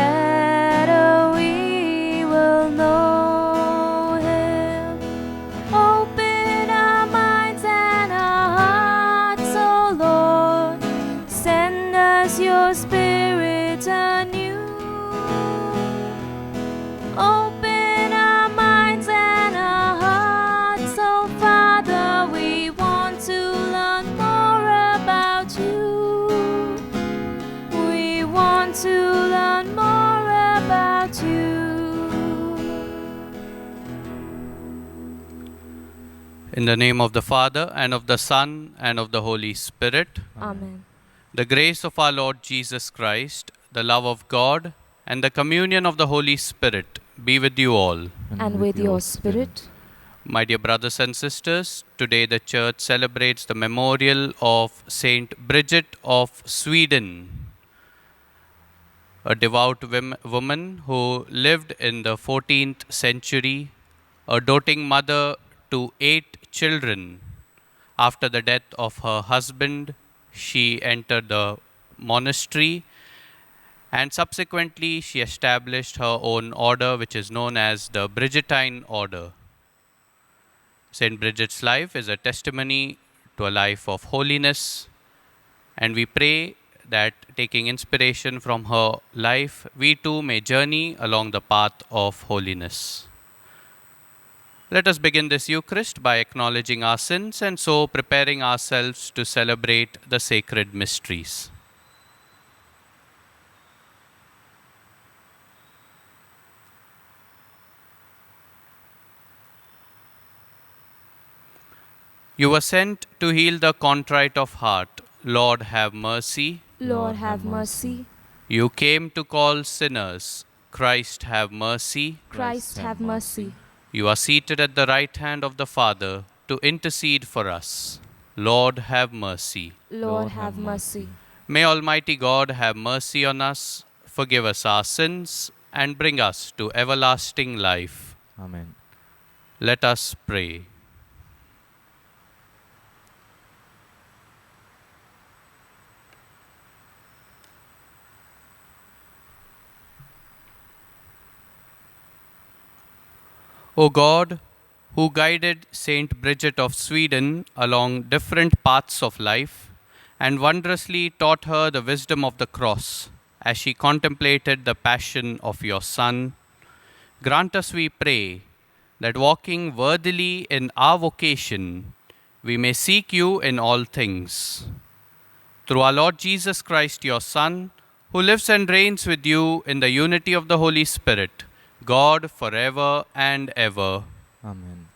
better we will know Him. Open our minds and our hearts, O Lord. Send us your Spirit anew. Open our minds and our hearts, oh Father, we want to learn more about you. We want to learn more about you. In the name of the Father, and of the Son, and of the Holy Spirit. Amen. The grace of our Lord Jesus Christ, the love of God, and the communion of the Holy Spirit be with you all. And with your spirit. My dear brothers and sisters, today the Church celebrates the memorial of Saint Bridget of Sweden, a devout woman who lived in the 14th century, a doting mother to 8 children. After the death of her husband, she entered the monastery, and subsequently she established her own order, which is known as the Brigittine Order. Saint Bridget's life is a testimony to a life of holiness, and we pray that taking inspiration from her life, we too may journey along the path of holiness. Let us begin this Eucharist by acknowledging our sins and so preparing ourselves to celebrate the sacred mysteries. You were sent to heal the contrite of heart. Lord, have mercy. Lord, have mercy. You came to call sinners. Christ, have mercy. Christ, have mercy. You are seated at the right hand of the Father to intercede for us. Lord, have mercy. Lord, have mercy. May Almighty God have mercy on us, forgive us our sins, and bring us to everlasting life. Amen. Let us pray. O God, who guided Saint Bridget of Sweden along different paths of life and wondrously taught her the wisdom of the cross as she contemplated the passion of your Son, grant us, we pray, that walking worthily in our vocation, we may seek you in all things. Through our Lord Jesus Christ, your Son, who lives and reigns with you in the unity of the Holy Spirit, God forever and ever. Amen.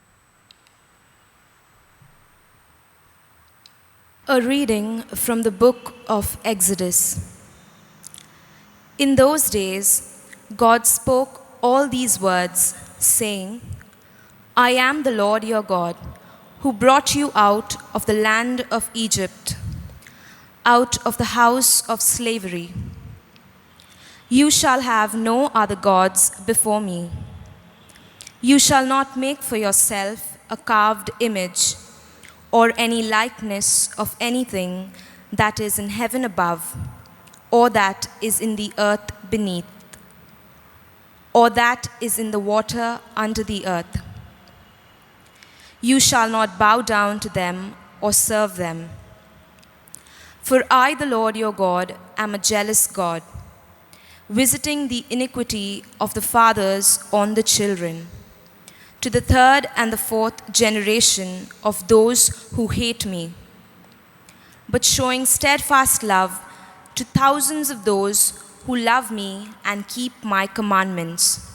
A reading from the book of Exodus. In those days, God spoke all these words, saying, I am the Lord your God, who brought you out of the land of Egypt, out of the house of slavery. You shall have no other gods before me. You shall not make for yourself a carved image or any likeness of anything that is in heaven above, or that is in the earth beneath, or that is in the water under the earth. You shall not bow down to them or serve them. For I, the Lord your God, am a jealous God, visiting the iniquity of the fathers on the children, to the third and the fourth generation of those who hate me, but showing steadfast love to thousands of those who love me and keep my commandments.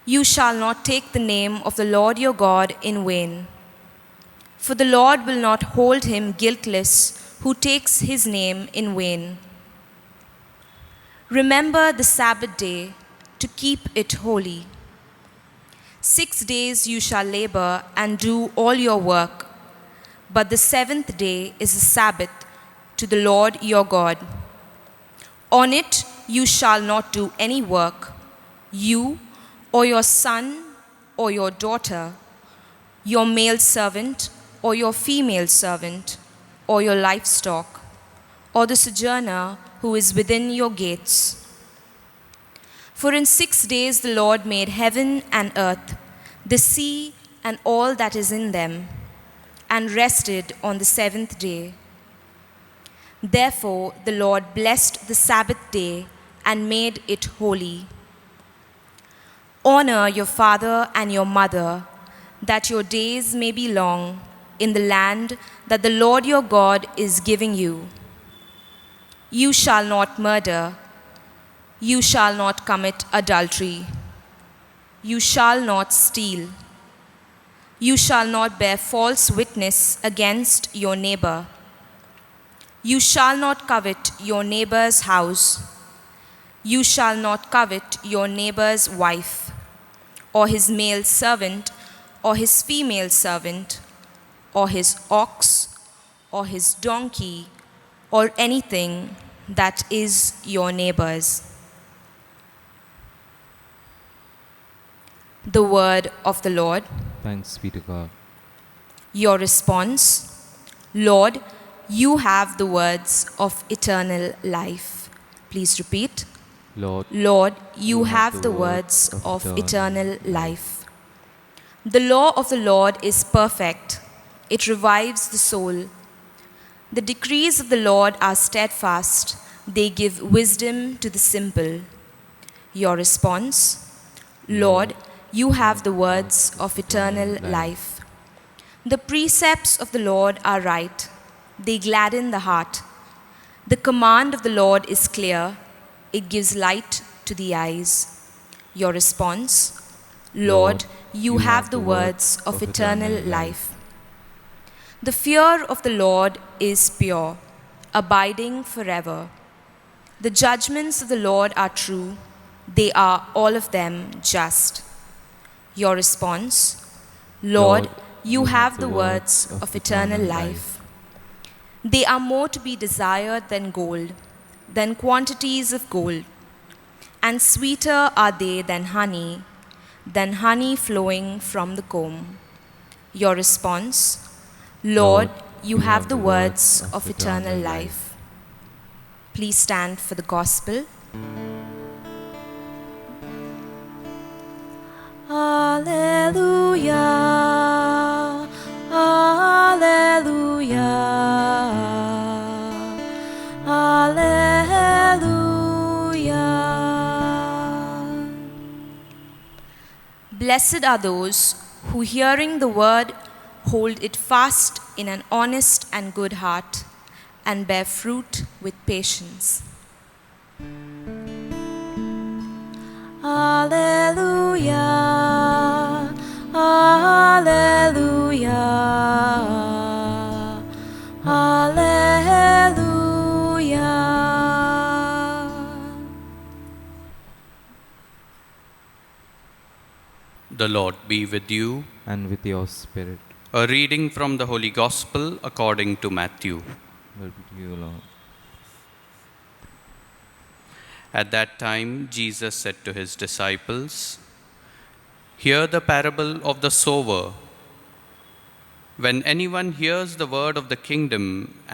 You shall not take the name of the Lord your God in vain, for the Lord will not hold him guiltless who takes his name in vain. Remember the Sabbath day to keep it holy. 6 days you shall labor and do all your work, but the seventh day is a Sabbath to the Lord your God. On it you shall not do any work, you or your son or your daughter, your male servant or your female servant, or your livestock, or the sojourner who is within your gates. For in 6 days the Lord made heaven and earth, the sea and all that is in them, and rested on the seventh day. Therefore the Lord blessed the Sabbath day and made it holy. Honor your father and your mother, that your days may be long in the land that the Lord your God is giving you. You shall not murder. You shall not commit adultery. You shall not steal. You shall not bear false witness against your neighbor. You shall not covet your neighbor's house. You shall not covet your neighbor's wife, or his male servant, or his female servant, or his ox, or his donkey, or anything that is your neighbor's. The word of the Lord. Thanks be to God. Your response: Lord, you have the words of eternal life. Please repeat. Lord, you have the words of eternal life. The law of the Lord is perfect. It revives the soul. The decrees of the Lord are steadfast. They give wisdom to the simple. Your response: Lord, you have the words of eternal life. The precepts of the Lord are right. They gladden the heart. The command of the Lord is clear. It gives light to the eyes. Your response: Lord, you have the words of eternal life. The fear of the Lord is pure, abiding forever. The judgments of the Lord are true. They are all of them just. Your response: Lord, you have the words of eternal life. They are more to be desired than gold, than quantities of gold, and sweeter are they than honey flowing from the comb. Your response: Lord, you have the words of eternal life. Please stand for the gospel. Alleluia, alleluia, alleluia. Blessed are those who, hearing the word, hold it fast in an honest and good heart, and bear fruit with patience. Alleluia, alleluia, alleluia. The Lord be with you. And with your spirit. A reading from the Holy Gospel according to Matthew. Glory be to you, Lord. At that time, Jesus said to his disciples, "Hear the parable of the sower. When anyone hears the word of the kingdom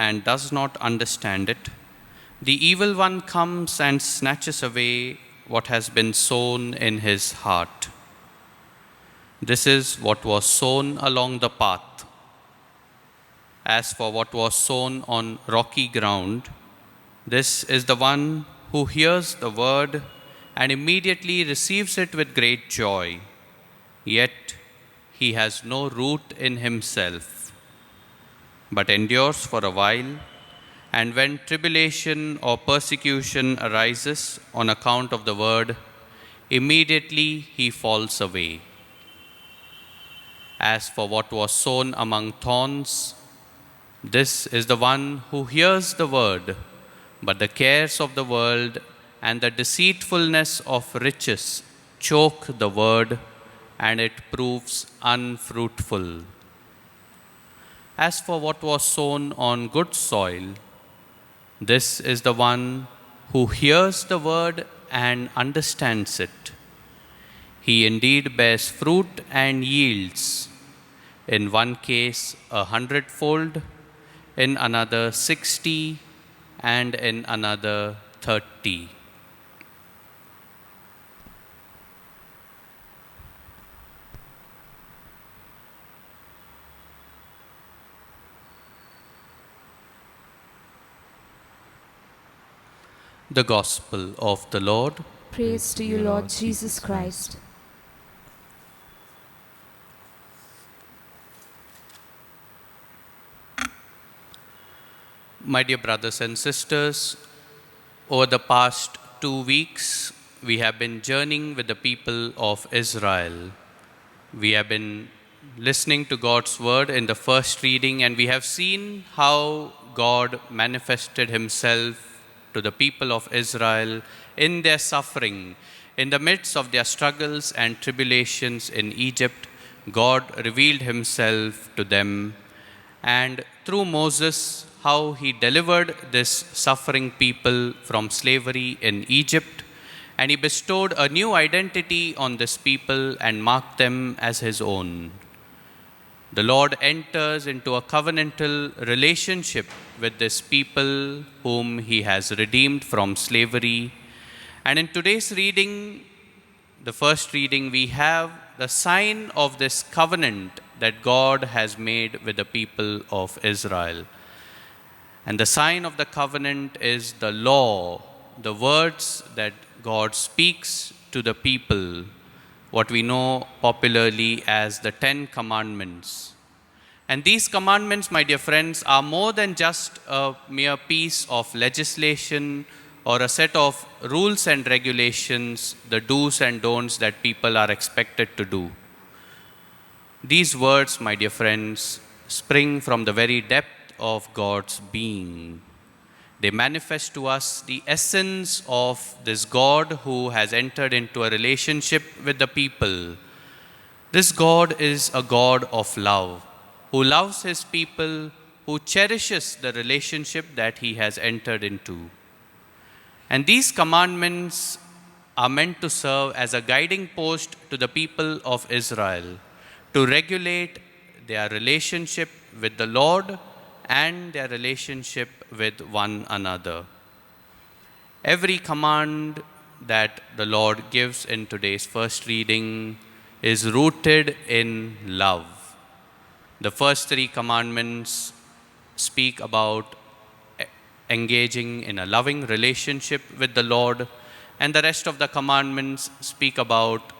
and does not understand it, the evil one comes and snatches away what has been sown in his heart. This is what was sown along the path. As for what was sown on rocky ground, this is the one who hears the word and immediately receives it with great joy. Yet he has no root in himself, but endures for a while, and when tribulation or persecution arises on account of the word, immediately he falls away. As for what was sown among thorns, this is the one who hears the word, but the cares of the world and the deceitfulness of riches choke the word, and it proves unfruitful. As for what was sown on good soil, this is the one who hears the word and understands it. He indeed bears fruit and yields, in one case 100-fold, in another 60, and in another 30. The Gospel of the Lord. Praise to you, Lord Jesus Christ. My dear brothers and sisters, over the past 2 weeks, we have been journeying with the people of Israel. We have been listening to God's word in the first reading, and we have seen how God manifested himself to the people of Israel in their suffering. In the midst of their struggles and tribulations in Egypt, God revealed himself to them. And through Moses, how he delivered this suffering people from slavery in Egypt, and he bestowed a new identity on this people and marked them as his own. The Lord enters into a covenantal relationship with this people whom he has redeemed from slavery. And in today's reading, the first reading, we have the sign of this covenant that God has made with the people of Israel. And the sign of the covenant is the law, the words that God speaks to the people, what we know popularly as the 10 Commandments. And these commandments, my dear friends, are more than just a mere piece of legislation or a set of rules and regulations, the do's and don'ts that people are expected to do. These words, my dear friends, spring from the very depth of God's being. They manifest to us the essence of this God who has entered into a relationship with the people. This God is a God of love, who loves his people, who cherishes the relationship that he has entered into. And these commandments are meant to serve as a guiding post to the people of Israel, to regulate their relationship with the Lord and their relationship with one another. Every command that the Lord gives in today's first reading is rooted in love. The first 3 commandments speak about engaging in a loving relationship with the Lord, and the rest of the commandments speak about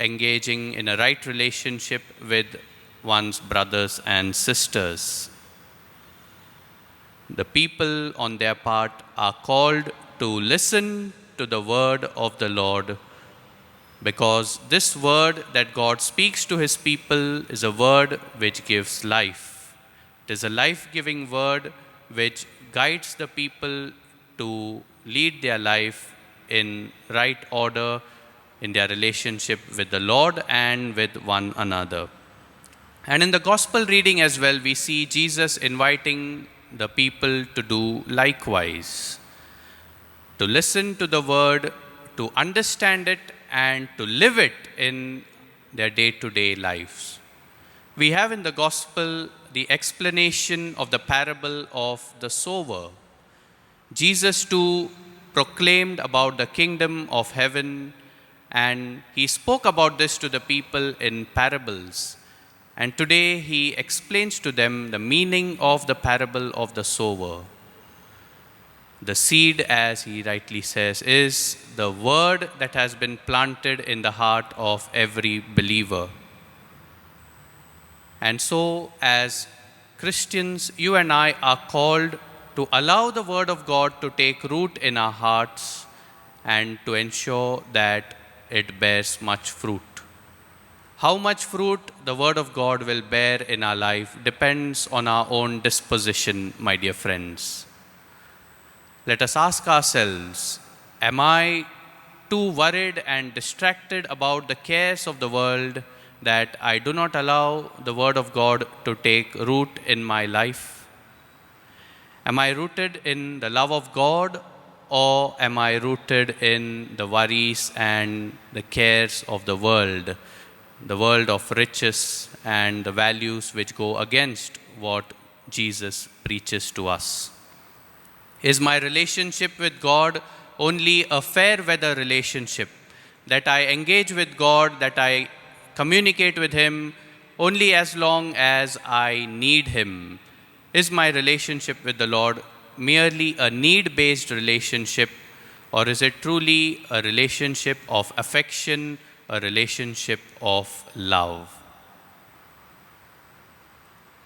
engaging in a right relationship with one's brothers and sisters. The people on their part are called to listen to the word of the Lord, because this word that God speaks to his people is a word which gives life. It is a life-giving word which guides the people to lead their life in right order in their relationship with the Lord and with one another. And in the gospel reading as well, we see Jesus inviting the people to do likewise, to listen to the word, to understand it, and to live it in their day-to-day lives. We have in the gospel the explanation of the parable of the sower. Jesus too proclaimed about the kingdom of heaven, and he spoke about this to the people in parables. And today he explains to them the meaning of the parable of the sower. The seed, as he rightly says, is the word that has been planted in the heart of every believer. And so, as Christians, you and I are called to allow the word of God to take root in our hearts and to ensure that it bears much fruit. How much fruit the word of God will bear in our life depends on our own disposition, my dear friends. Let us ask ourselves, am I too worried and distracted about the cares of the world that I do not allow the word of God to take root in my life? Am I rooted in the love of God, or am I rooted in the worries and the cares of the world of riches and the values which go against what Jesus preaches to us? Is my relationship with God only a fair weather relationship, that I engage with God, that I communicate with him only as long as I need him? Is my relationship with the Lord merely a need-based relationship, Or is it truly a relationship of affection, a relationship of love?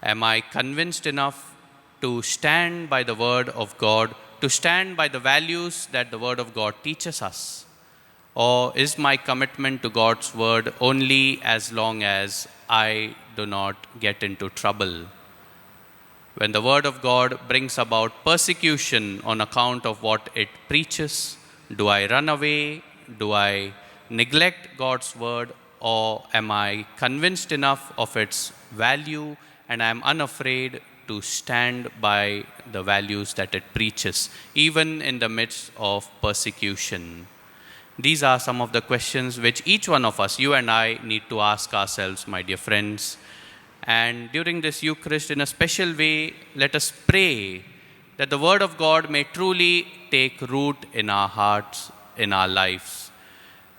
Am I convinced enough to stand by the Word of God, to stand by the values that the Word of God teaches us? Or is my commitment to God's Word only as long as I do not get into trouble? When the Word of God brings about persecution on account of what it preaches, do I run away? Do I neglect God's Word? Or am I convinced enough of its value and I am unafraid to stand by the values that it preaches, even in the midst of persecution? These are some of the questions which each one of us, you and I, need to ask ourselves, my dear friends. And during this Eucharist, in a special way, let us pray that the Word of God may truly take root in our hearts, in our lives.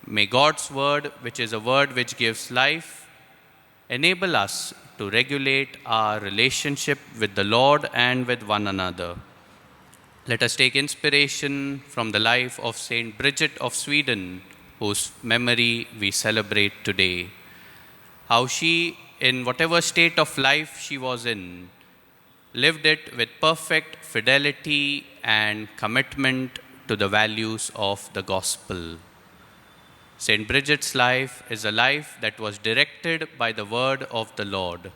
May God's Word, which is a word which gives life, enable us to regulate our relationship with the Lord and with one another. Let us take inspiration from the life of Saint Bridget of Sweden, whose memory we celebrate today. How she, in whatever state of life she was in, lived it with perfect fidelity and commitment to the values of the gospel. Saint Bridget's life is a life that was directed by the word of the Lord.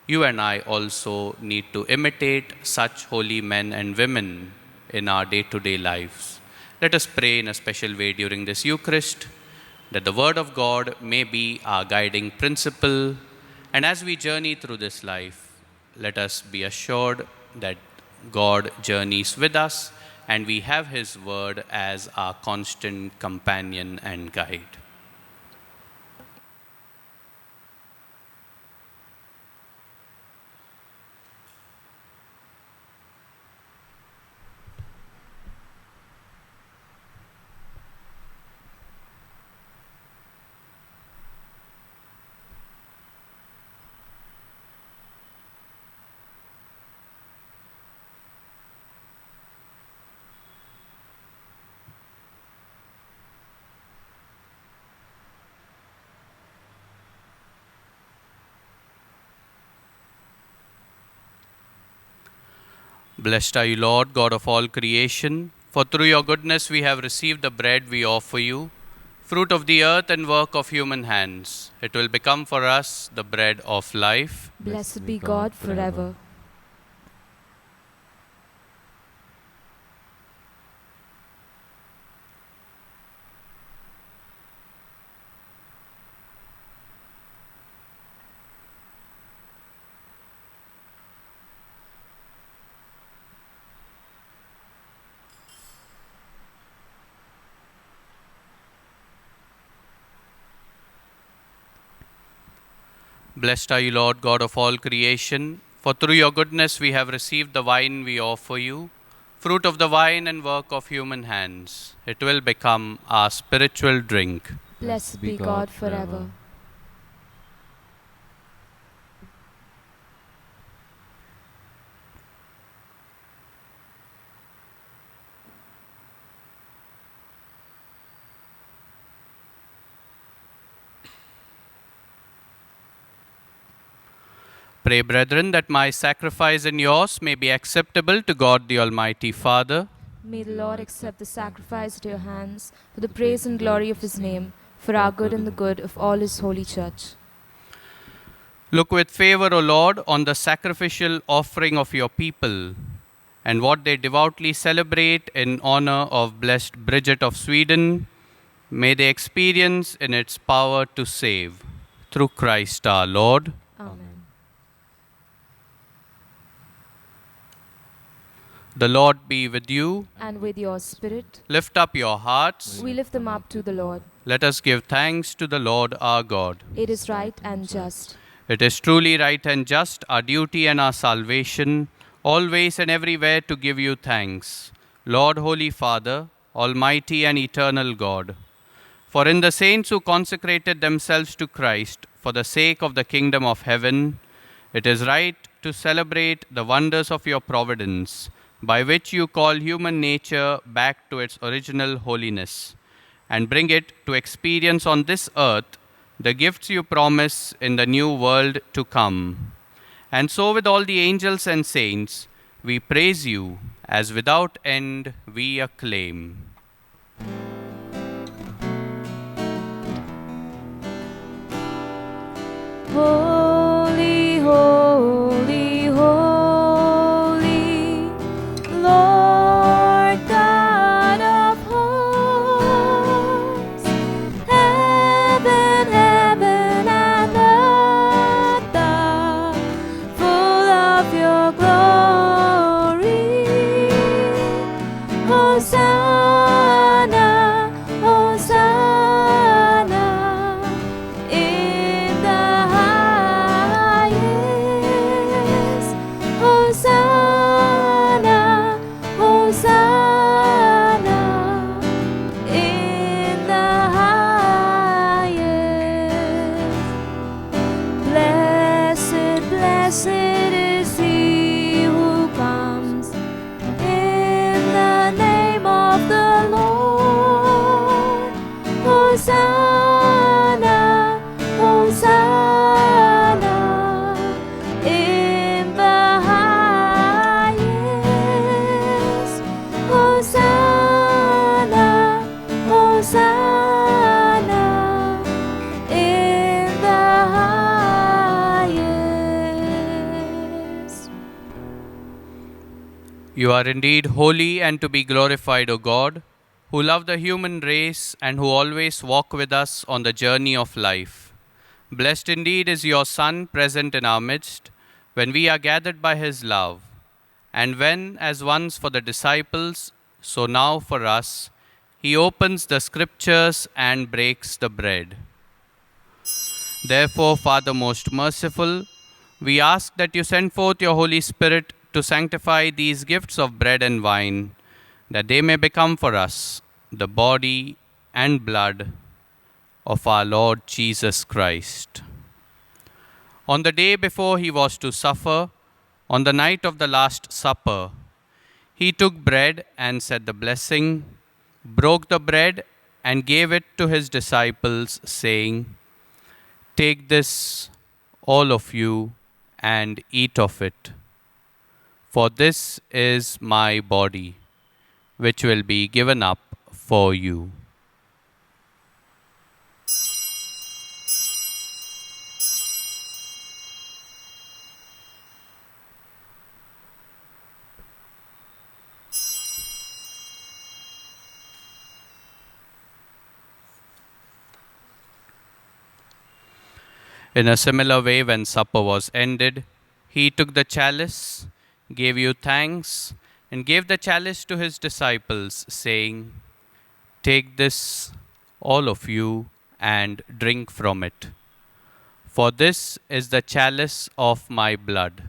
You and I also need to imitate such holy men and women in our day-to-day lives. Let us pray in a special way during this Eucharist, that the Word of God may be our guiding principle. And as we journey through this life, let us be assured that God journeys with us and we have His Word as our constant companion and guide. Blessed are you, Lord, God of all creation, for through your goodness we have received the bread we offer you, fruit of the earth and work of human hands. It will become for us the bread of life. Blessed be God forever. Blessed are you, Lord, God of all creation, for through your goodness we have received the wine we offer you, fruit of the vine and work of human hands. It will become our spiritual drink. Blessed be God forever. Pray, brethren, that my sacrifice and yours may be acceptable to God the Almighty Father. May the Lord accept the sacrifice at your hands for the praise and glory of His name, for our good and the good of all His holy church. Look with favor, O Lord, on the sacrificial offering of your people and what they devoutly celebrate in honor of blessed Bridget of Sweden. May they experience in its power to save. Through Christ our Lord. Amen. The Lord be with you. And with your spirit, Lift up your hearts. we lift them up to the Lord. Let us give thanks to the Lord our God. It is right and just. It is truly right and just, our duty and our salvation, always and everywhere to give you thanks, Lord, Holy Father, Almighty and eternal God. For in the saints who consecrated themselves to Christ for the sake of the kingdom of heaven, it is right to celebrate the wonders of your providence, by which you call human nature back to its original holiness, and bring it to experience on this earth the gifts you promise in the new world to come. And so, with all the angels and saints, we praise you, as without end we acclaim. Holy, holy, holy, Lord God of hosts. Heaven, heaven and earth are full of your glory. Hosanna, Hosanna in the highest. Hosanna, Hosanna in the highest. Blessed, blessed is he who comes in the name of the Lord. Hosanna, Hosanna in the highest. Hosanna, Hosanna in the highest. You are indeed holy and to be glorified, O God, who love the human race and who always walk with us on the journey of life. Blessed indeed is your Son present in our midst, when we are gathered by his love, and when, as once for the disciples, so now for us, he opens the scriptures and breaks the bread. Therefore, Father most merciful, we ask that you send forth your Holy Spirit to sanctify these gifts of bread and wine, that they may become for us the body and blood of our Lord Jesus Christ. On the day before he was to suffer, on the night of the Last Supper, he took bread and said the blessing, broke the bread and gave it to his disciples, saying, "Take this, all of you, and eat of it. For this is my body, which will be given up for you." In a similar way, when supper was ended, he took the chalice, gave you thanks, and gave the chalice to his disciples, saying, "Take this, all of you, and drink from it. For this is the chalice of my blood,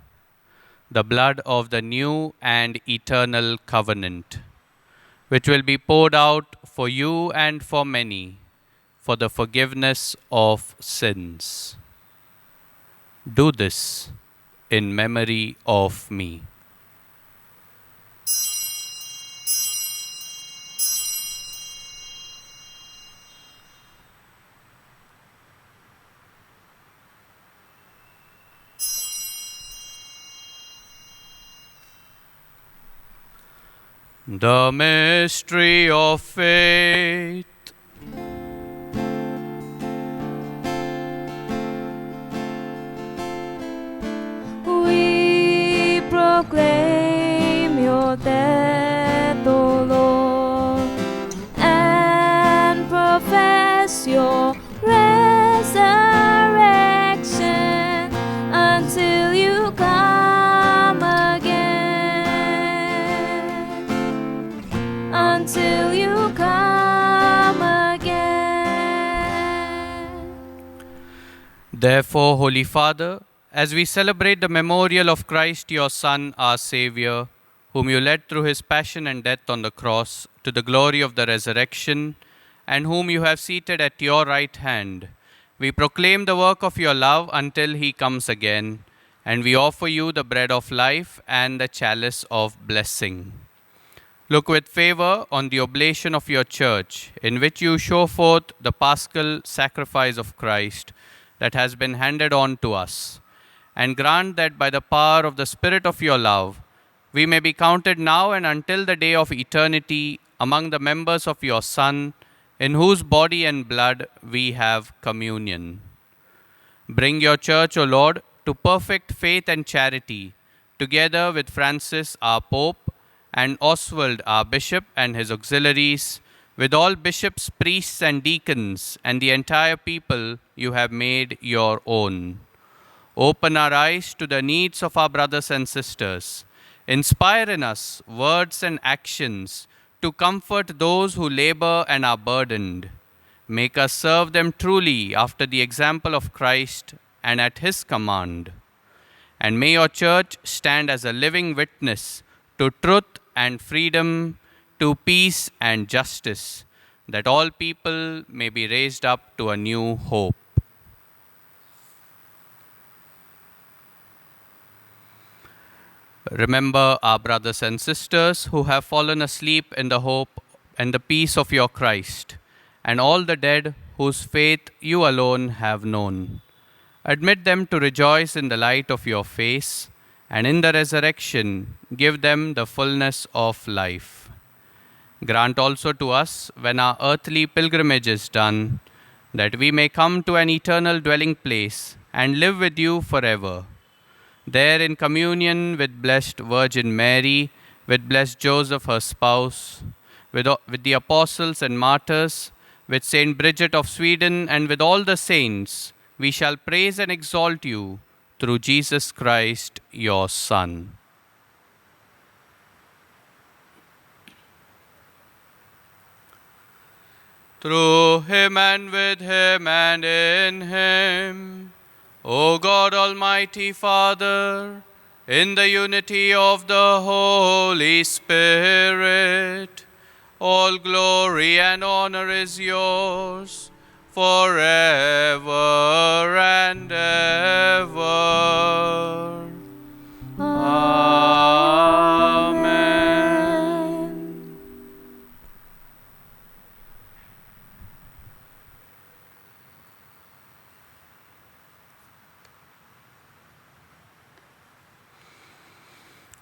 the blood of the new and eternal covenant, which will be poured out for you and for many for the forgiveness of sins. Do this in memory of me." The mystery of faith. We proclaim your death, O Lord, and profess your resurrection until you come again. Until you come again. Therefore, Holy Father, as we celebrate the memorial of Christ, your Son, our Savior, whom you led through his passion and death on the cross to the glory of the resurrection, and whom you have seated at your right hand, we proclaim the work of your love until he comes again, and we offer you the bread of life and the chalice of blessing. Look with favor on the oblation of your church, in which you show forth the paschal sacrifice of Christ that has been handed on to us, and grant that by the power of the Spirit of your love, we may be counted now and until the day of eternity among the members of your Son, in whose body and blood we have communion. Bring your church, O Lord, to perfect faith and charity, together with Francis, our Pope, and Oswald, our Bishop, and his auxiliaries, with all bishops, priests, and deacons, and the entire people you have made your own. Open our eyes to the needs of our brothers and sisters. Inspire in us words and actions to comfort those who labor and are burdened. Make us serve them truly after the example of Christ and at his command. And may your church stand as a living witness to truth and freedom, to peace and justice, that all people may be raised up to a new hope. Remember our brothers and sisters who have fallen asleep in the hope and the peace of your Christ, and all the dead whose faith you alone have known. Admit them to rejoice in the light of your face, and in the resurrection give them the fullness of life. Grant also to us, when our earthly pilgrimage is done, that we may come to an eternal dwelling place and live with you forever. There in communion with Blessed Virgin Mary, with Blessed Joseph her spouse, with the apostles and martyrs, with Saint Bridget of Sweden, and with all the saints, we shall praise and exalt you through Jesus Christ, your Son. Through him and with him and in him, O God, Almighty Father, in the unity of the Holy Spirit, all glory and honor is yours forever and ever. Amen.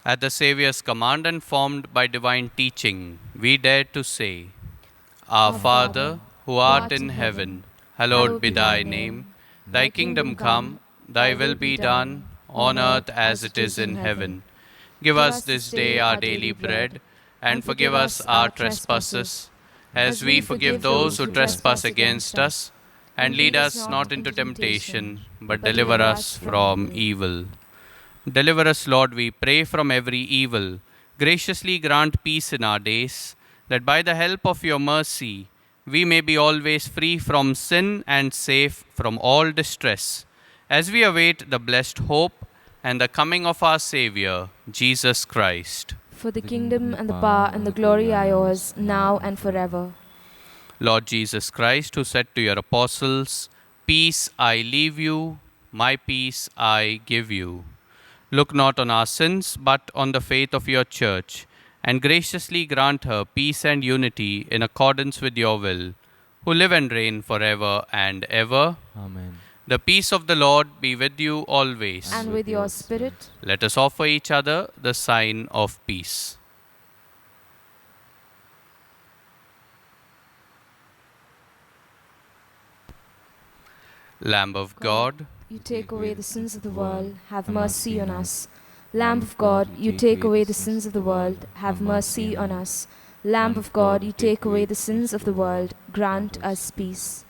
At the Saviour's command and formed by divine teaching, we dare to say, Our Father, who art in heaven, hallowed be thy name. Thy kingdom come, thy will be done, on earth as it is in heaven. Give us this day our daily bread, and forgive us our trespasses, as we forgive those who trespass against us. And lead us not into temptation, but deliver us from evil. Deliver us, Lord, we pray, from every evil. Graciously grant peace in our days, that by the help of your mercy, we may be always free from sin and safe from all distress, as we await the blessed hope and the coming of our Saviour, Jesus Christ. For the kingdom and the power and the glory are yours, now and forever. Lord Jesus Christ, who said to your apostles, Peace I leave you, my peace I give you. Look not on our sins, but on the faith of your church, and graciously grant her peace and unity in accordance with your will, who live and reign forever and ever. Amen. The peace of the Lord be with you always. And with your spirit. Let us offer each other the sign of peace. Lamb of God, You take away the sins of the world, have mercy on us. Lamb of God, you take away the sins of the world, have mercy on us. Lamb of God, you take away the sins of the world, grant us peace.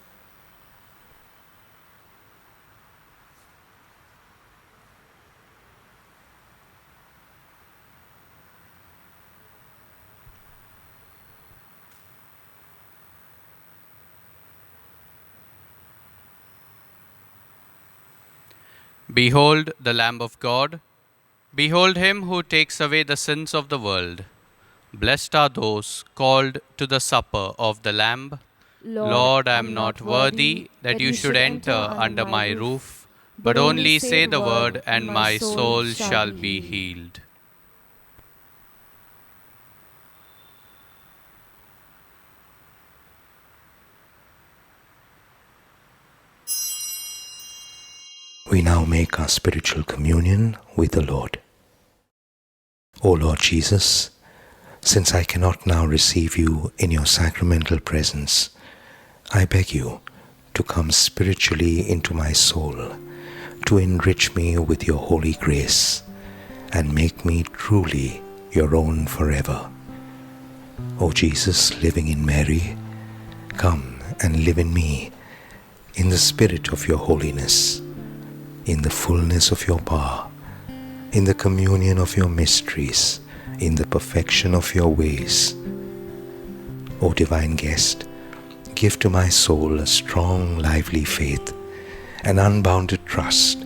behold the Lamb of God. Behold him who takes away the sins of the world. Blessed are those called to the supper of the Lamb. Lord, I am not worthy that you should enter under my roof, But only say the word, and my soul shall be healed. We now make our spiritual communion with the Lord. O Lord Jesus, since I cannot now receive you in your sacramental presence, I beg you to come spiritually into my soul, to enrich me with your holy grace, and make me truly your own forever. O Jesus, living in Mary, come and live in me, in the spirit of your holiness, in the fullness of your power, in the communion of your mysteries, in the perfection of your ways. O divine guest, give to my soul a strong, lively faith, an unbounded trust,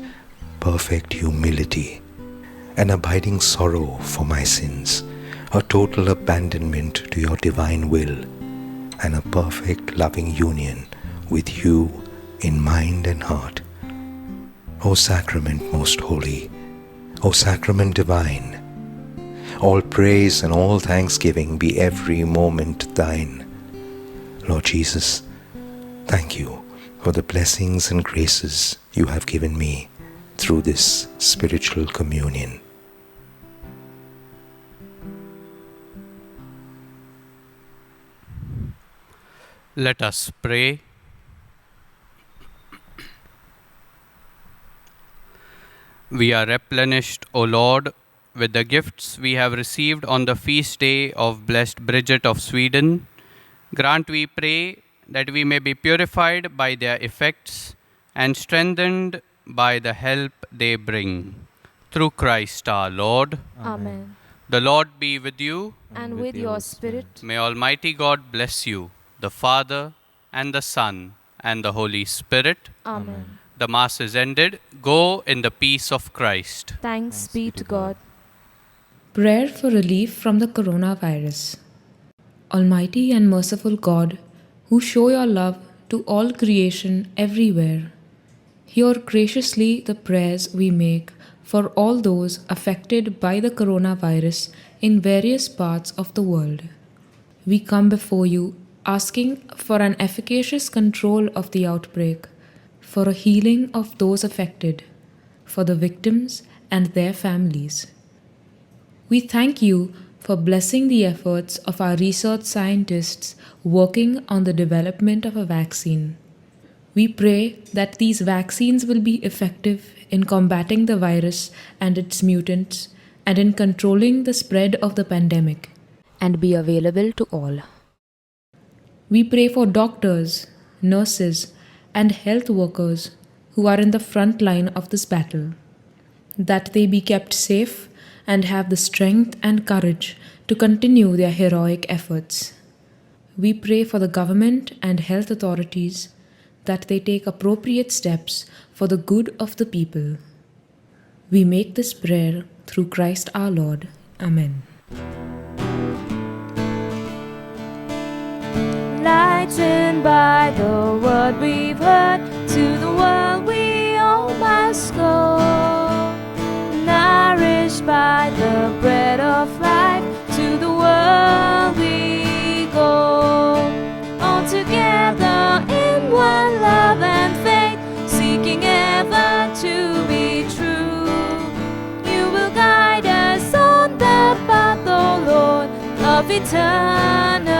perfect humility, an abiding sorrow for my sins, a total abandonment to your divine will, and a perfect loving union with you in mind and heart. O Sacrament most holy, O Sacrament divine, all praise and all thanksgiving be every moment thine. Lord Jesus, thank you for the blessings and graces you have given me through this spiritual communion. Let us pray. We are replenished, O Lord, with the gifts we have received on the feast day of Blessed Bridget of Sweden. Grant, we pray, that we may be purified by their effects and strengthened by the help they bring. Through Christ our Lord. Amen. The Lord be with you. And with your spirit. May Almighty God bless you, the Father, and the Son, and the Holy Spirit. Amen. The Mass is ended. Go in the peace of Christ. Thanks be to God. Prayer for relief from the coronavirus. Almighty and merciful God, who show your love to all creation everywhere, hear graciously the prayers we make for all those affected by the coronavirus in various parts of the world. We come before you asking for an efficacious control of the outbreak, for a healing of those affected, for the victims and their families. We thank you for blessing the efforts of our research scientists working on the development of a vaccine. We pray that these vaccines will be effective in combating the virus and its mutants and in controlling the spread of the pandemic, And be available to all. We pray for doctors, nurses, and health workers who are in the front line of this battle, that they be kept safe and have the strength and courage to continue their heroic efforts. We pray for the government and health authorities that they take appropriate steps for the good of the people. We make this prayer through Christ our Lord. Amen. Lightened by the word we've heard, to the world we all must go. Nourished by the bread of life, to the world we go. All together in one love and faith, seeking ever to be true. You will guide us on the path, O Lord, of eternity.